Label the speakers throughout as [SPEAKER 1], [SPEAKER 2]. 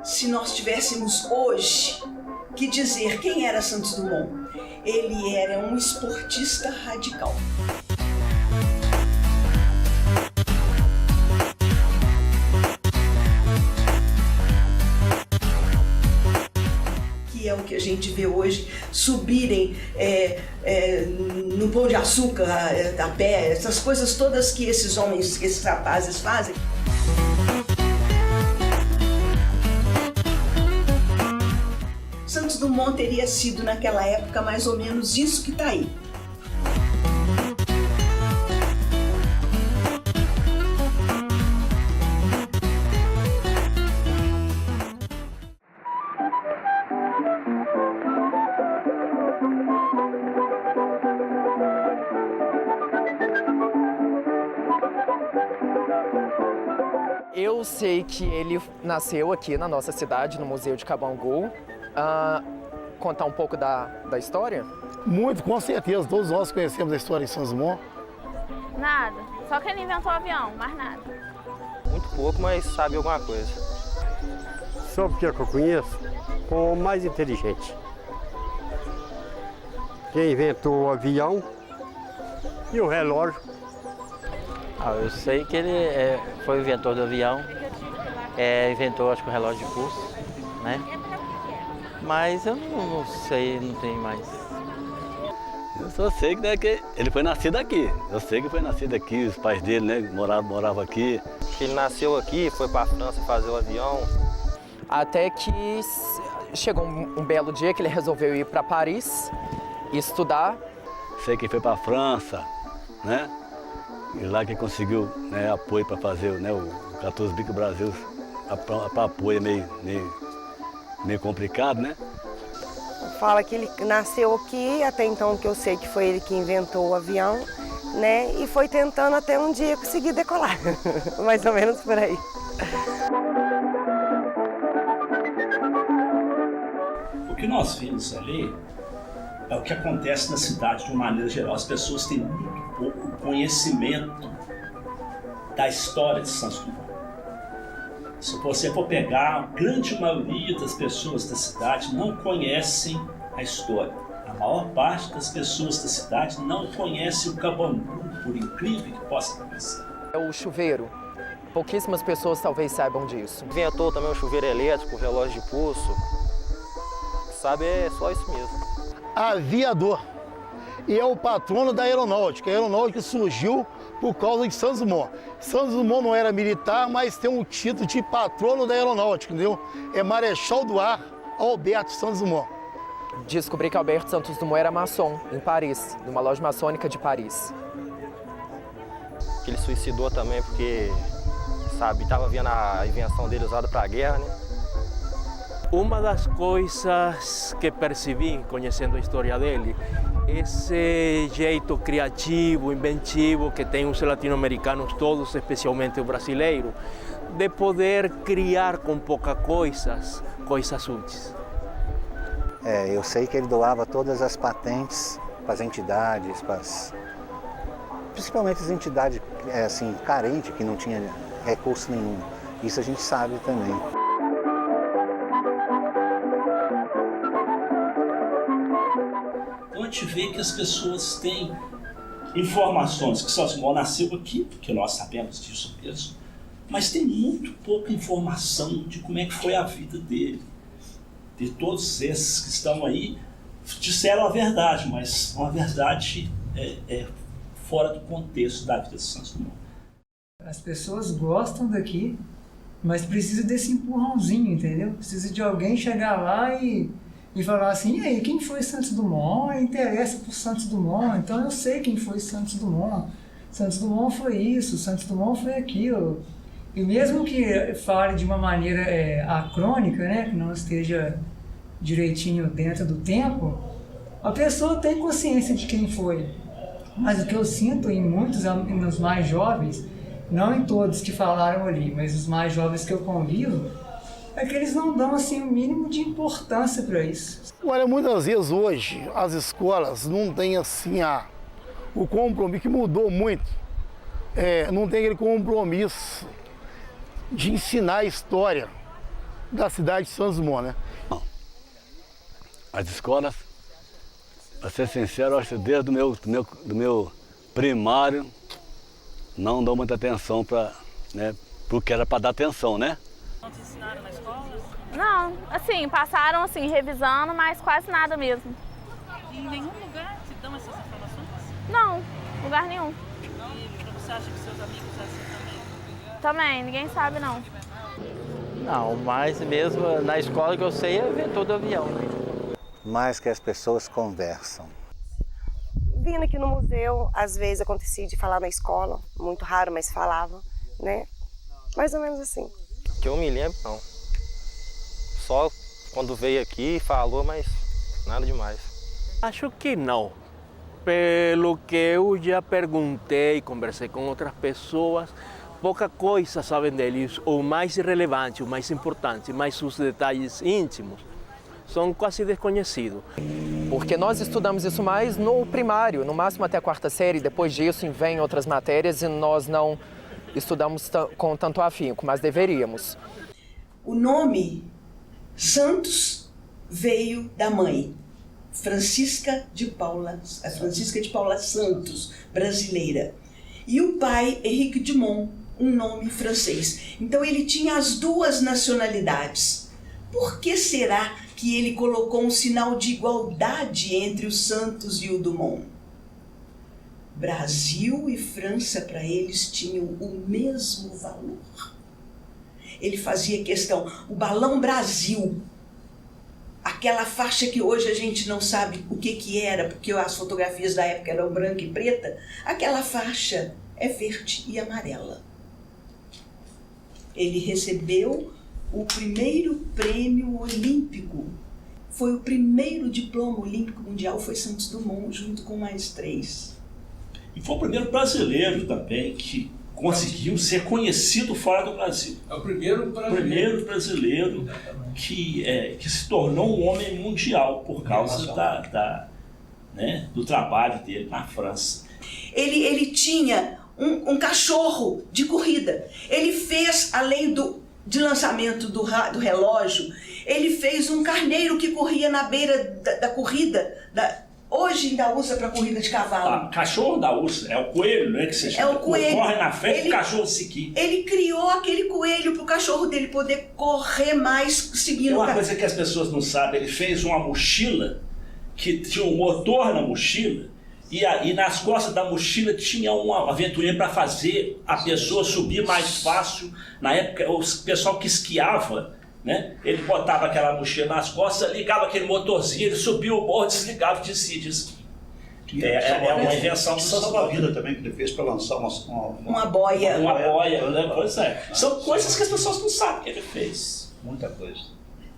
[SPEAKER 1] Se nós tivéssemos hoje que dizer quem era Santos Dumont, ele era um esportista radical. Que é o que a gente vê hoje, subirem no Pão de Açúcar a pé, essas coisas todas que esses homens, que esses rapazes fazem. Santos Dumont teria sido, naquela época, mais ou menos isso que está aí.
[SPEAKER 2] Eu sei que ele nasceu aqui na nossa cidade, no Museu de Cabangu. Contar um pouco da história?
[SPEAKER 3] Muito, com certeza. Todos nós conhecemos a história de Santos Dumont.
[SPEAKER 4] Nada. Só que ele inventou o avião, mais nada.
[SPEAKER 5] Muito pouco, mas sabe alguma coisa.
[SPEAKER 6] Só porque eu conheço, o mais inteligente. Quem inventou o avião e o relógio.
[SPEAKER 5] Eu sei que ele foi o inventor do avião, inventou, acho que o relógio de pulso, né? Mas eu não sei, não tem mais.
[SPEAKER 7] Eu só sei que ele foi nascido aqui. Eu sei que foi nascido aqui, os pais dele, né, moravam aqui.
[SPEAKER 5] Ele nasceu aqui, foi para a França fazer o avião.
[SPEAKER 2] Até que chegou um belo dia que ele resolveu ir para Paris estudar.
[SPEAKER 7] Sei que foi para a França, né? E lá que conseguiu, né, apoio para fazer, né, o 14 Bico Brasil. Para apoio meio complicado, né?
[SPEAKER 8] Fala que ele nasceu aqui, até então que eu sei que foi ele que inventou o avião, né? E foi tentando até um dia conseguir decolar, mais ou menos por aí.
[SPEAKER 9] O que nós vimos ali é o que acontece na cidade de uma maneira geral. As pessoas têm muito pouco conhecimento da história de Santos Dumont. Se você for pegar, a grande maioria das pessoas da cidade não conhecem a história. A maior parte das pessoas da cidade não conhece o Cabangu, por incrível que possa parecer.
[SPEAKER 2] É o chuveiro. Pouquíssimas pessoas talvez saibam disso.
[SPEAKER 5] Inventou também o chuveiro elétrico, o relógio de pulso. Sabe, é só isso mesmo.
[SPEAKER 3] Aviador. E é o patrono da aeronáutica. A aeronáutica surgiu por causa de Santos Dumont. Santos Dumont não era militar, mas tem um título de patrono da aeronáutica, entendeu? É Marechal do Ar Alberto Santos Dumont.
[SPEAKER 2] Descobri que Alberto Santos Dumont era maçom, em Paris, numa loja maçônica de Paris.
[SPEAKER 5] Ele suicidou também porque, sabe, estava vendo a invenção dele usada para a guerra, né?
[SPEAKER 10] Uma das coisas que percebi, conhecendo a história dele, esse jeito criativo, inventivo que tem os latino-americanos todos, especialmente o brasileiro, de poder criar com poucas coisas úteis.
[SPEAKER 11] Eu sei que ele doava todas as patentes para as entidades, principalmente as entidades assim, carentes, que não tinha recurso nenhum. Isso a gente sabe também.
[SPEAKER 9] Então a gente vê que as pessoas têm informações que Santos Dumont nasceu aqui, porque nós sabemos disso mesmo, mas tem muito pouca informação de como é que foi a vida dele. De todos esses que estão aí, disseram a verdade, mas uma verdade fora do contexto da vida de Santos Dumont.
[SPEAKER 12] As pessoas gostam daqui, mas precisa desse empurrãozinho, entendeu? Precisa de alguém chegar lá e falar assim, e aí, quem foi Santos Dumont? Interessa por Santos Dumont, então eu sei quem foi Santos Dumont. Santos Dumont foi isso, Santos Dumont foi aquilo. E mesmo que fale de uma maneira acrônica, né, que não esteja direitinho dentro do tempo, a pessoa tem consciência de quem foi. Mas o que eu sinto em muitos, nos mais jovens, não em todos que falaram ali, mas os mais jovens que eu convivo, é que eles não dão assim, o mínimo de importância para isso.
[SPEAKER 3] Olha, muitas vezes hoje as escolas não têm assim o compromisso, que mudou muito, não tem aquele compromisso de ensinar a história da cidade de Santos Dumont, né?
[SPEAKER 7] As escolas, para ser sincero, acho que desde do meu primário não dou muita atenção para, né, porque era para dar atenção, né?
[SPEAKER 4] Não te ensinaram na escola? Não, assim, passaram assim, revisando, mas quase nada mesmo.
[SPEAKER 13] E em nenhum lugar te dão essas informações?
[SPEAKER 4] Não, lugar nenhum.
[SPEAKER 13] E você acha que seus amigos assim também?
[SPEAKER 4] Também, ninguém sabe não.
[SPEAKER 5] Não, mas mesmo na escola que eu sei é inventor do avião, né?
[SPEAKER 11] Mais que as pessoas conversam.
[SPEAKER 8] Vindo aqui no museu, às vezes acontecia de falar na escola, muito raro, mas falava, né? Mais ou menos assim.
[SPEAKER 14] Que eu me lembro, não. Só quando veio aqui falou, mas nada demais.
[SPEAKER 10] Acho que não. Pelo que eu já perguntei, conversei com outras pessoas, pouca coisa sabem deles. O mais relevante, o mais importante, mas os detalhes íntimos são quase desconhecidos.
[SPEAKER 2] Porque nós estudamos isso mais no primário, no máximo até a 4ª série, depois disso vem outras matérias e nós não estudamos com tanto afinco, mas deveríamos.
[SPEAKER 1] O nome Santos veio da mãe, Francisca de Paula Santos, brasileira. E o pai, Henrique Dumont, um nome francês. Então ele tinha as duas nacionalidades. Por que será que ele colocou um sinal de igualdade entre o Santos e o Dumont? Brasil e França, para eles, tinham o mesmo valor. Ele fazia questão, o balão Brasil, aquela faixa que hoje a gente não sabe o que era, porque as fotografias da época eram branca e preta, aquela faixa é verde e amarela. Ele recebeu o primeiro prêmio olímpico. Foi o primeiro diploma olímpico mundial, foi Santos Dumont, junto com mais 3.
[SPEAKER 9] E foi o primeiro brasileiro também que conseguiu ser conhecido fora do Brasil.
[SPEAKER 15] É o primeiro brasileiro.
[SPEAKER 9] Primeiro brasileiro que se tornou um homem mundial por causa do trabalho dele na França.
[SPEAKER 1] Ele tinha um cachorro de corrida. Ele fez, além de lançamento do relógio, ele fez um carneiro que corria na beira da corrida. Hoje ainda usa para corrida de cavalo.
[SPEAKER 9] Cachorro da usa, é o coelho, né? Que você chama.
[SPEAKER 1] É o coelho.
[SPEAKER 9] Corre na frente, o cachorro seguir.
[SPEAKER 1] Ele criou aquele coelho para o cachorro dele poder correr mais seguindo.
[SPEAKER 9] Uma coisa que as pessoas não sabem, ele fez uma mochila que tinha um motor na mochila e nas costas da mochila tinha uma aventurinha para fazer a pessoa subir mais fácil. Na época, o pessoal que esquiava, né? Ele botava aquela mochila nas costas, ligava aquele motorzinho, ele subia o morro, desligava e descia de esqui. É uma invenção do
[SPEAKER 15] salva-vida também que ele fez para lançar
[SPEAKER 1] uma boia.
[SPEAKER 9] Uma boia, né? Pois é. São coisas que as pessoas não sabem que ele fez.
[SPEAKER 15] Muita coisa.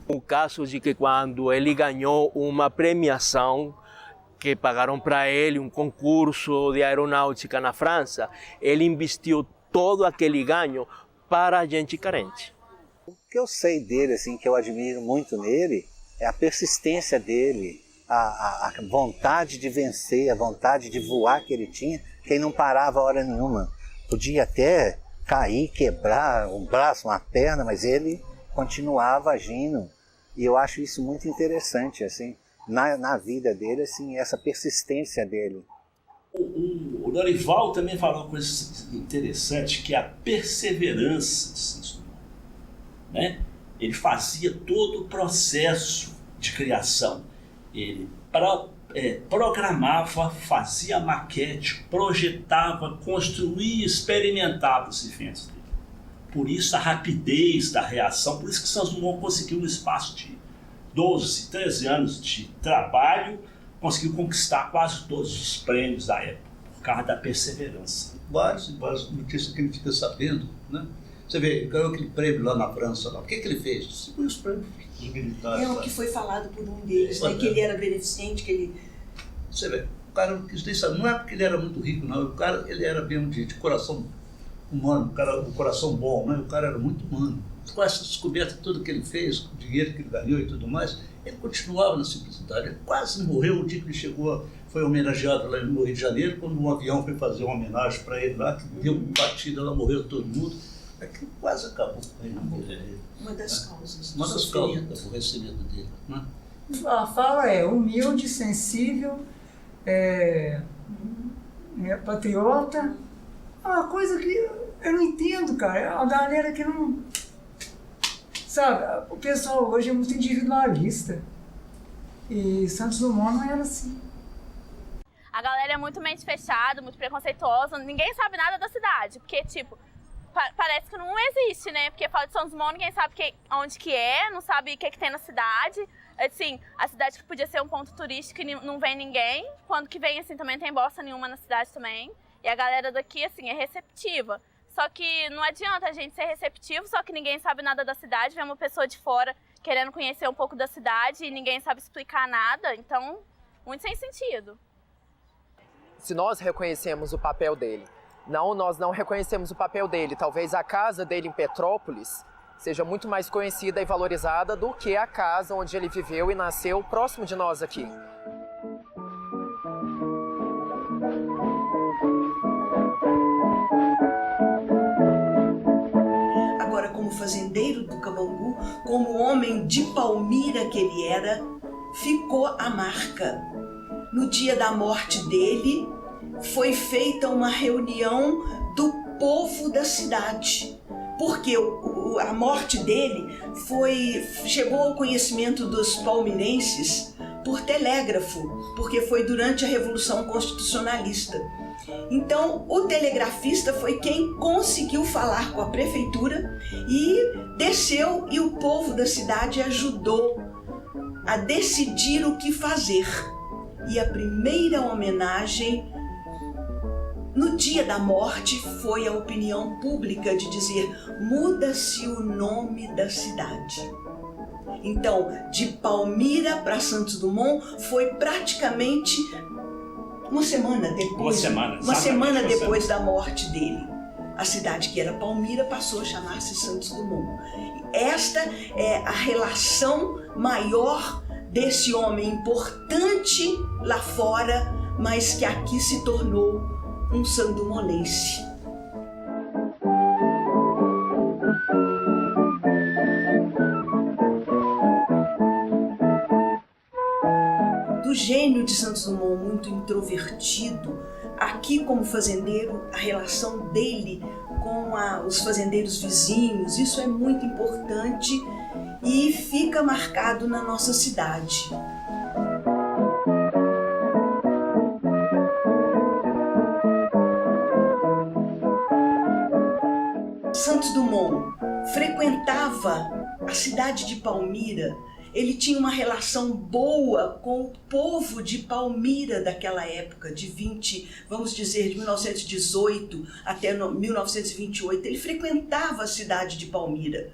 [SPEAKER 10] O caso de que quando ele ganhou uma premiação, que pagaram para ele um concurso de aeronáutica na França, ele investiu todo aquele ganho para a gente carente.
[SPEAKER 11] O que eu sei dele, assim, que eu admiro muito nele, é a persistência dele, a vontade de vencer, a vontade de voar que ele tinha, que ele não parava a hora nenhuma. Podia até cair, quebrar um braço, uma perna, mas ele continuava agindo. E eu acho isso muito interessante, assim, na vida dele, assim, essa persistência dele.
[SPEAKER 9] O Dorival também falou uma coisa interessante, que é a perseverança, né? Ele fazia todo o processo de criação. Ele programava, fazia maquete, projetava, construía, experimentava os eventos dele. Por isso a rapidez da reação, por isso que Santos Dumont conseguiu, no espaço de 12, 13 anos de trabalho, conseguiu conquistar quase todos os prêmios da época. por causa da perseverança.
[SPEAKER 15] Várias notícias que a gente fica sabendo, né? Você vê, ele ganhou aquele prêmio lá na França. Lá. O que ele fez? Distribuiu os prêmios dos militares.
[SPEAKER 1] É o que foi falado por um deles, né? Que ele era beneficente, que ele...
[SPEAKER 15] Você vê, o cara não quis nem saber. Não é porque ele era muito rico, não. O cara, ele era mesmo de coração humano, o coração bom, né? O cara era muito humano. Com essa descoberta, tudo que ele fez, com o dinheiro que ele ganhou e tudo mais, ele continuava na simplicidade. Ele quase morreu o dia que ele chegou, foi homenageado lá no Rio de Janeiro, quando um avião foi fazer uma homenagem para ele lá, que deu batida, lá morreu todo mundo. Aquilo quase acabou com ele.
[SPEAKER 1] Uma das causas.
[SPEAKER 15] Uma das causas do aborrecimento dele. Né?
[SPEAKER 12] A fala é humilde, sensível, patriota. É uma coisa que eu não entendo, cara. É uma galera que não... Sabe, o pessoal hoje é muito individualista. E Santos Dumont não era assim.
[SPEAKER 4] A galera é muito mente fechada, muito preconceituosa. Ninguém sabe nada da cidade. Porque, tipo, parece que não existe, né? Porque fala de Santos Dumont, ninguém sabe onde que é, não sabe o que tem na cidade. Assim, a cidade que podia ser um ponto turístico e não vem ninguém. Quando que vem, assim, também tem bosta nenhuma na cidade também. E a galera daqui, assim, é receptiva. Só que não adianta a gente ser receptivo, só que ninguém sabe nada da cidade. Vem uma pessoa de fora querendo conhecer um pouco da cidade e ninguém sabe explicar nada. Então, muito sem sentido.
[SPEAKER 2] Se nós reconhecemos o papel dele, nós não reconhecemos o papel dele. Talvez a casa dele em Petrópolis seja muito mais conhecida e valorizada do que a casa onde ele viveu e nasceu próximo de nós aqui.
[SPEAKER 1] Agora, como fazendeiro do Cabangu, como homem de Palmira que ele era, ficou a marca. No dia da morte dele, foi feita uma reunião do povo da cidade, porque a morte dele chegou ao conhecimento dos palmirenses por telégrafo, porque foi durante a Revolução Constitucionalista. Então, o telegrafista foi quem conseguiu falar com a prefeitura e desceu, e o povo da cidade ajudou a decidir o que fazer. E a primeira homenagem no dia da morte foi a opinião pública de dizer: muda-se o nome da cidade. Então, de Palmira para Santos Dumont foi praticamente uma semana depois da morte dele. A cidade que era Palmira passou a chamar-se Santos Dumont. Esta é a relação maior desse homem importante lá fora, mas que aqui se tornou um sandumonense. Do gênio de Santos Dumont, muito introvertido, aqui como fazendeiro, a relação dele com os fazendeiros vizinhos, isso é muito importante e fica marcado na nossa cidade. Santos Dumont frequentava a cidade de Palmira. Ele tinha uma relação boa com o povo de Palmira daquela época, de 1918 até 1928. Ele frequentava a cidade de Palmira.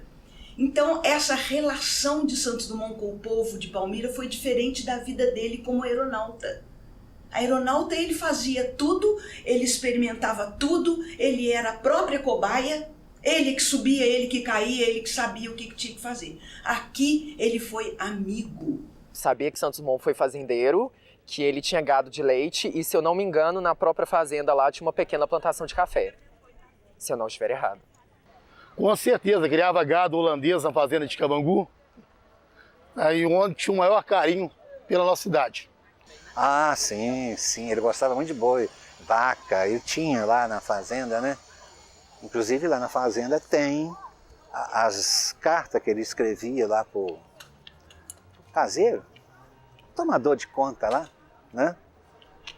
[SPEAKER 1] Então, essa relação de Santos Dumont com o povo de Palmira foi diferente da vida dele como aeronauta. Aeronauta, ele fazia tudo, ele experimentava tudo, ele era a própria cobaia. Ele que subia, ele que caía, ele que sabia o que tinha que fazer. Aqui ele foi amigo.
[SPEAKER 2] Sabia que Santos Dumont foi fazendeiro, que ele tinha gado de leite e, se eu não me engano, na própria fazenda lá tinha uma pequena plantação de café. Se eu não estiver errado.
[SPEAKER 3] Com certeza, criava gado holandês na fazenda de Cabangu, aí onde tinha o maior carinho pela nossa cidade.
[SPEAKER 11] Ah, sim, ele gostava muito de boi, vaca, ele tinha lá na fazenda, né? Inclusive lá na fazenda tem as cartas que ele escrevia lá pro caseiro, tomador de conta lá, né?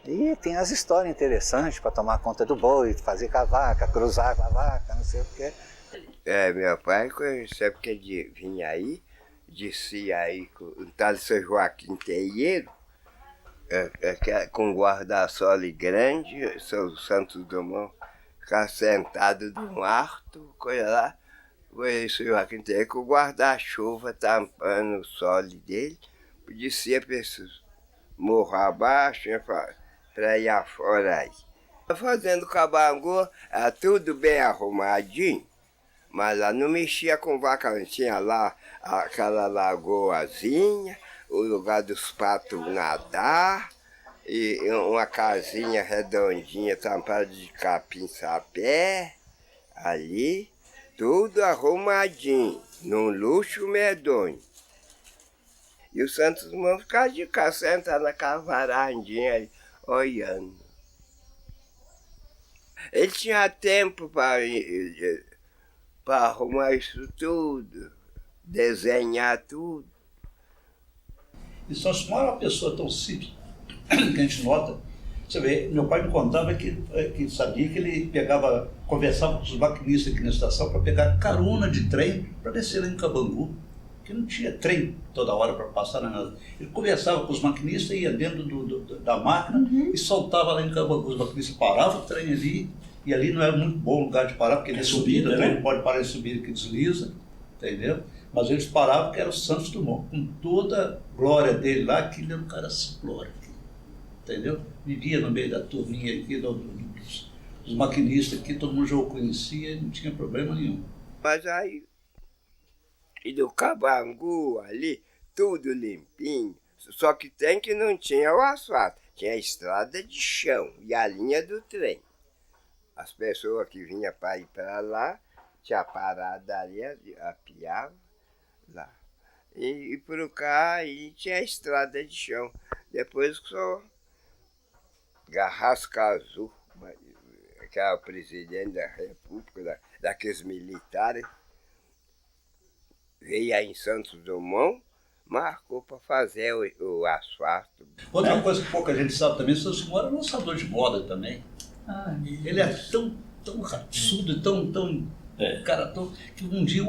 [SPEAKER 11] E tem as histórias interessantes para tomar conta do boi, fazer com a vaca, cruzar com a vaca, não sei o quê.
[SPEAKER 16] Meu pai, sempre que ele vinha aí, descia aí com o tal de São Joaquim Terreiro, com guarda-sol grande, seu Santos Dumont ficar sentado num arto, coisa lá. Isso Joaquim tem com o guarda-chuva tampando o sol dele, podia ser para esses morros abaixo, para ir afora aí. Fazendo Cabangu, era tudo bem arrumadinho, mas lá não mexia com vaca, tinha lá aquela lagoazinha, o lugar dos patos nadar, e uma casinha redondinha tampada de capim-sapé, ali, tudo arrumadinho, num luxo medonho. E o Santos Dumont ficava de cá, sentado naquela varandinha aí, olhando. Ele tinha tempo para arrumar isso tudo, desenhar tudo.
[SPEAKER 15] E Santos Dumont era uma pessoa tão simples, que a gente nota. Você vê, meu pai me contava que sabia que ele conversava com os maquinistas aqui na estação para pegar carona de trem para descer lá em Cabangu, que não tinha trem toda hora para passar nada. Ele conversava com os maquinistas, ia dentro da máquina e soltava lá em Cabangu. Os maquinistas paravam o trem ali, e ali não era muito bom lugar de parar, porque ele é subida, o trem não pode parar em subida que desliza, entendeu? Mas eles paravam porque era o Santos Dumont, com toda a glória dele lá, que ele era um cara simplório, entendeu? Vivia no meio da turminha aqui, dos maquinistas aqui, todo mundo já o conhecia e não tinha problema nenhum.
[SPEAKER 16] Mas aí, e do Cabangu ali, tudo limpinho, só que tem que não tinha o asfalto, tinha a estrada de chão e a linha do trem. As pessoas que vinham para ir para lá, tinha parada ali, apiava lá. E por cá aí tinha a estrada de chão. Depois só Garrasca Azul, que era o presidente da República, daqueles militares, veio aí em Santos Dumont, marcou para fazer o asfalto.
[SPEAKER 15] Outra coisa que pouca gente sabe também, o Santos Dumont era lançador de moda também. Ele é tão raçudo, cara, que um dia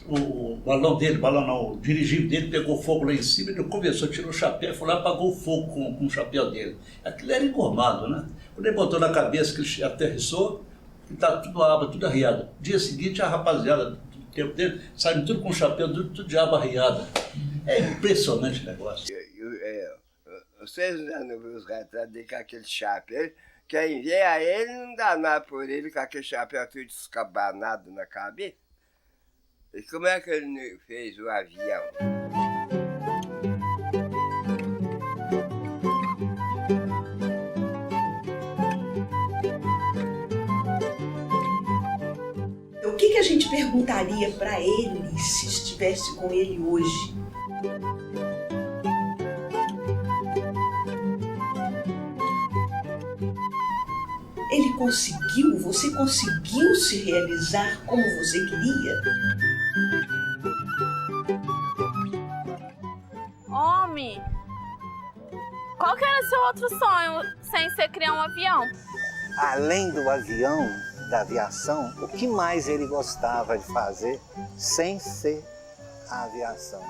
[SPEAKER 15] o balão dele, o dirigível dele pegou fogo lá em cima, ele começou, tirou o chapéu, foi lá e apagou o fogo com o chapéu dele. Aquilo era engomado, né? Quando ele botou na cabeça que ele aterrissou, estava tudo aba, tudo arriado. Dia seguinte, a rapaziada do tempo dele saiu tudo com o chapéu, tudo de aba arriada. É impressionante o negócio.
[SPEAKER 16] Vocês não viram os retratos dele com aquele chapéu? Quem vê a ele não dá nada por ele com aquele chapéu tudo descabanado na cabeça. E como é que ele fez o avião?
[SPEAKER 1] O que a gente perguntaria para ele se estivesse com ele hoje? Ele conseguiu? Você conseguiu se realizar como você queria?
[SPEAKER 4] Homem, qual que era seu outro sonho sem ser criar um avião?
[SPEAKER 11] Além do avião, da aviação, o que mais ele gostava de fazer sem ser a aviação?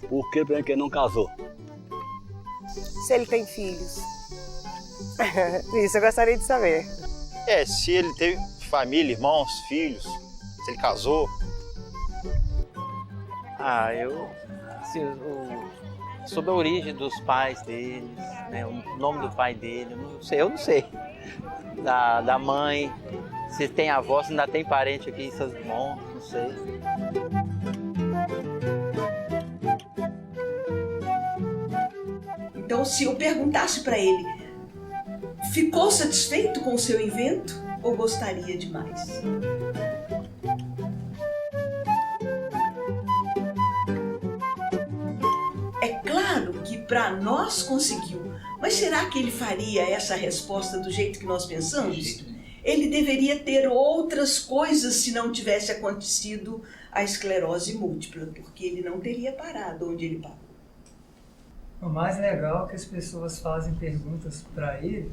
[SPEAKER 7] Por que ele não casou?
[SPEAKER 8] Se ele tem filhos. Isso eu gostaria de saber.
[SPEAKER 14] Se ele teve família, irmãos, filhos, se ele casou.
[SPEAKER 5] Sobre a origem dos pais deles, né, o nome do pai dele, eu não sei. Da mãe, se tem avó, se ainda tem parente aqui em Santos Dumont, não sei.
[SPEAKER 1] Então, se eu perguntasse para ele, ficou satisfeito com o seu invento ou gostaria de mais? É claro que para nós conseguiu, mas será que ele faria essa resposta do jeito que nós pensamos? Ele deveria ter outras coisas se não tivesse acontecido a esclerose múltipla, porque ele não teria parado onde ele parou.
[SPEAKER 12] O mais legal é que as pessoas fazem perguntas para ele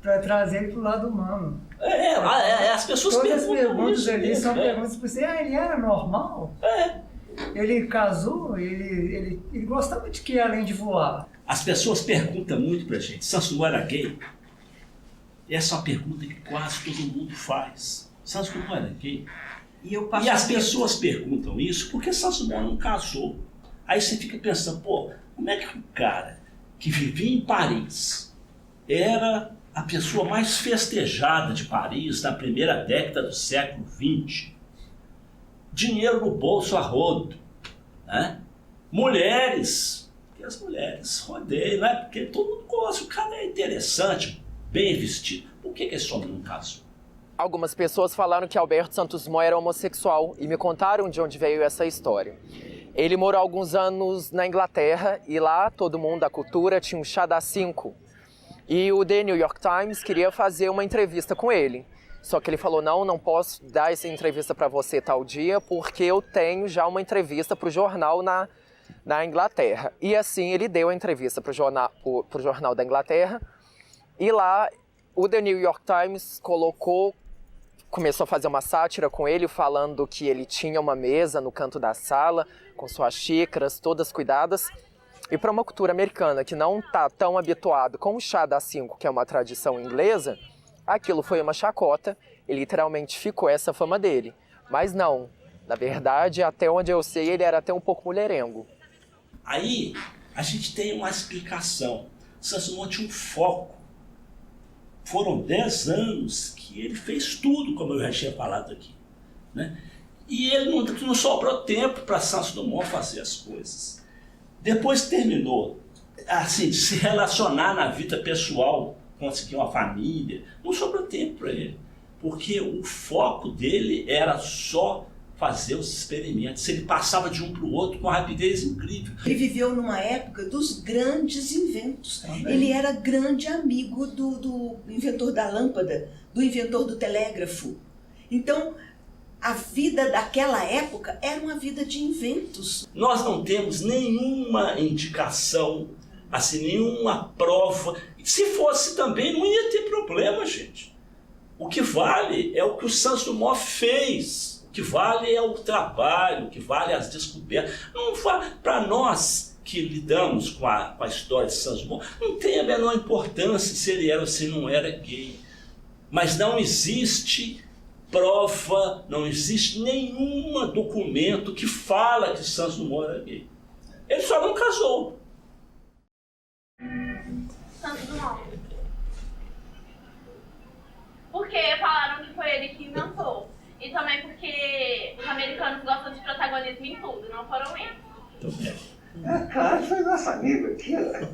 [SPEAKER 12] para trazer ele para o lado humano.
[SPEAKER 9] As pessoas
[SPEAKER 12] todas as perguntas
[SPEAKER 9] isso
[SPEAKER 12] ali
[SPEAKER 9] mesmo,
[SPEAKER 12] são perguntas para você, ele era normal? Ele casou, ele gostava de que além de voar?
[SPEAKER 9] As pessoas perguntam muito pra gente, Santos Dumont era gay? Essa é uma pergunta que quase todo mundo faz. Santos Dumont era gay? E as pessoas perguntam isso porque Santos Dumont não casou. Aí você fica pensando, pô, como é que um cara que vivia em Paris era a pessoa mais festejada de Paris na primeira década do século XX, dinheiro no bolso a rodo, né? Mulheres, porque as mulheres rodeiam, né? Porque todo mundo gosta, o cara é interessante, bem vestido. Por que esse homem não casou?
[SPEAKER 2] Algumas pessoas falaram que Alberto Santos Dumont era homossexual e me contaram de onde veio essa história. Ele morou alguns anos na Inglaterra e lá todo mundo da cultura tinha um chá das 5. E o The New York Times queria fazer uma entrevista com ele. Só que ele falou, não posso dar essa entrevista para você tal dia porque eu tenho já uma entrevista para o jornal na Inglaterra. E assim ele deu a entrevista para o jornal da Inglaterra e lá o The New York Times começou a fazer uma sátira com ele, falando que ele tinha uma mesa no canto da sala, com suas xícaras, todas cuidadas. E para uma cultura americana que não está tão habituado com o chá das 5, que é uma tradição inglesa, aquilo foi uma chacota e literalmente ficou essa fama dele. Mas não, na verdade, até onde eu sei, ele era até um pouco mulherengo.
[SPEAKER 9] Aí a gente tem uma explicação. Santos Dumont tinha um foco. Foram 10 anos que ele fez tudo, como eu já tinha falado aqui, né? E ele não sobrou tempo para Santos Dumont fazer as coisas. Depois terminou, assim, de se relacionar na vida pessoal, conseguir uma família, não sobrou tempo para ele, porque o foco dele era só fazer os experimentos. Ele passava de um para o outro com uma rapidez incrível.
[SPEAKER 1] Ele viveu numa época dos grandes inventos. Também. Ele era grande amigo do inventor da lâmpada, do inventor do telégrafo. Então, a vida daquela época era uma vida de inventos.
[SPEAKER 9] Nós não temos nenhuma indicação, assim, nenhuma prova. Se fosse também, não ia ter problema, gente. O que vale é o que o Santos Dumont fez. O que vale é o trabalho, o que vale é as descobertas. Não vale, para nós que lidamos com a história de Santos Dumont, não tem a menor importância se ele era ou se não era gay. Mas não existe prova, não existe nenhum documento que fala que Santos Dumont era gay. Ele só não casou.
[SPEAKER 4] Santos Dumont. Porque falaram que foi ele que inventou. E também porque os americanos gostam de protagonismo em tudo, não foram eles.
[SPEAKER 11] Claro, foi nosso amigo aqui, né?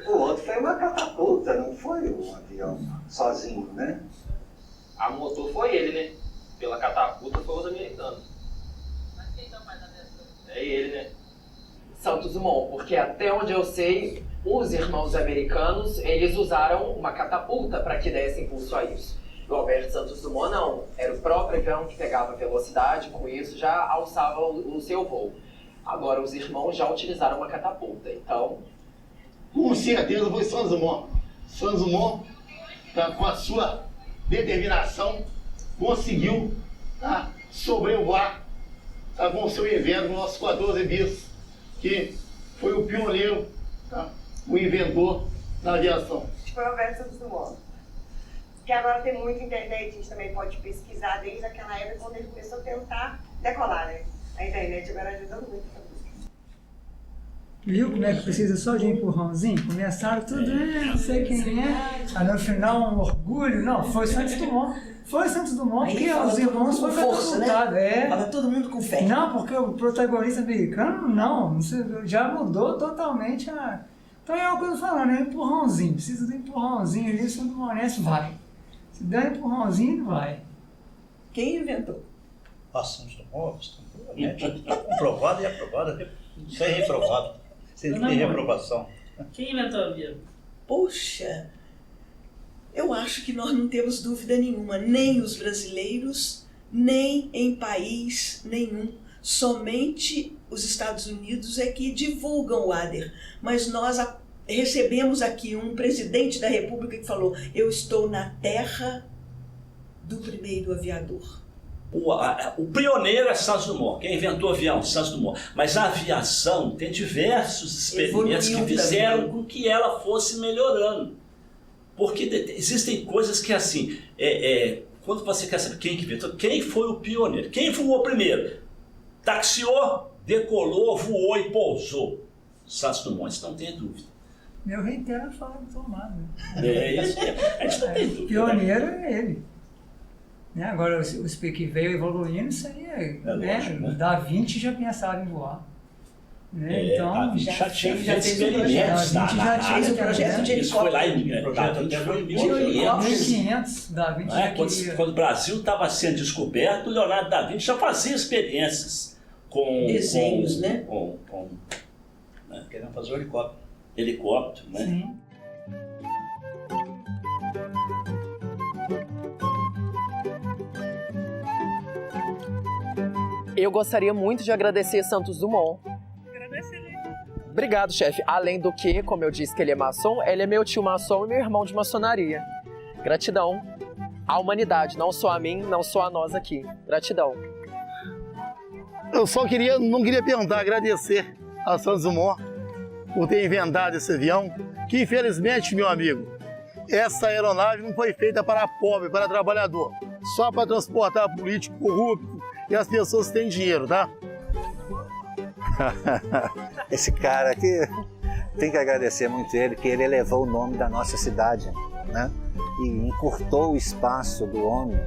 [SPEAKER 11] O outro foi uma catapulta, não foi um avião sozinho, né?
[SPEAKER 14] A motor foi ele, né? Pela catapulta foi os americanos.
[SPEAKER 13] Mas quem então faz a dessa?
[SPEAKER 14] É ele, né?
[SPEAKER 2] Santos Dumont, porque até onde eu sei, os irmãos americanos, eles usaram uma catapulta para que desse impulso a isso. O Alberto Santos Dumont não, era o próprio avião que pegava velocidade, com isso já alçava o seu voo. Agora os irmãos já utilizaram uma catapulta, então...
[SPEAKER 3] Com certeza foi Santos Dumont. Santos Dumont, com a sua determinação, conseguiu sobrevoar com o seu evento, o nosso 14 bis, que foi o pioneiro, o inventor da aviação.
[SPEAKER 8] Foi o Alberto Santos Dumont. Que agora tem muita internet, a gente também pode pesquisar desde aquela época quando ele começou a tentar decolar, né? A internet agora ajudando muito pra isso.
[SPEAKER 12] Viu como é que precisa só de empurrãozinho? Começaram tudo, não sei quem é. Aí no final um orgulho. Não, foi Santos Dumont. Foi Santos Dumont que os irmãos foram catapultados.
[SPEAKER 1] Né? Fala todo mundo com fé.
[SPEAKER 12] Não, porque o protagonista americano, não. Já mudou totalmente a... Então é o que eu tô falando, é empurrãozinho. Precisa de empurrãozinho ali, se o Dumonense vai. Se der empurrãozinho, vai.
[SPEAKER 1] Quem inventou?
[SPEAKER 15] Santos Dumont, está comprovado e aprovado, sem reprovado, sem ter reprovação.
[SPEAKER 13] Quem inventou a avião?
[SPEAKER 1] Poxa, eu acho que nós não temos dúvida nenhuma, nem os brasileiros, nem em país nenhum. Somente os Estados Unidos é que divulgam o ADER, mas nós recebemos aqui um presidente da República que falou: eu estou na terra do primeiro aviador.
[SPEAKER 9] O pioneiro é Santos Dumont, quem inventou o avião, Santos Dumont. Mas a aviação tem diversos experimentos que fizeram com que ela fosse melhorando. Porque existem coisas que assim, quando você quer saber quem que inventou, quem foi o pioneiro, quem voou primeiro, taxiou, decolou, voou e pousou. Santos Dumont, isso não tem dúvida.
[SPEAKER 12] Eu reitero a fala do Tomás.
[SPEAKER 9] É isso mesmo, a gente não tem dúvida.
[SPEAKER 12] O pioneiro é ele. Né? Agora, os que veio evoluindo, isso aí
[SPEAKER 9] lógico, né?
[SPEAKER 12] Da Vinci já pensava em voar. Né? Então,
[SPEAKER 9] a Vinci já tinha feito experimentos.
[SPEAKER 12] Já fez
[SPEAKER 1] o projeto de
[SPEAKER 9] isso foi lá
[SPEAKER 1] helicóptero.
[SPEAKER 9] em 1500.
[SPEAKER 12] 1500, Da Vinci já queria...
[SPEAKER 9] Quando o Brasil estava sendo descoberto, o Leonardo da Vinci já fazia experiências com
[SPEAKER 1] desenhos, né?
[SPEAKER 9] Querendo fazer o helicóptero, né?
[SPEAKER 12] Sim.
[SPEAKER 2] Eu gostaria muito de agradecer Santos Dumont. Obrigado, chefe. Além do que, como eu disse que ele é maçom, ele é meu tio maçom e meu irmão de maçonaria. Gratidão à humanidade, não só a mim, não só a nós aqui. Gratidão.
[SPEAKER 3] Eu não queria perguntar, agradecer a Santos Dumont por ter inventado esse avião, que infelizmente, meu amigo, essa aeronave não foi feita para pobre, para trabalhador, só para transportar político corrupto e as pessoas que têm dinheiro, tá?
[SPEAKER 11] Esse cara aqui, tem que agradecer muito ele, que ele elevou o nome da nossa cidade, né? E encurtou o espaço do homem.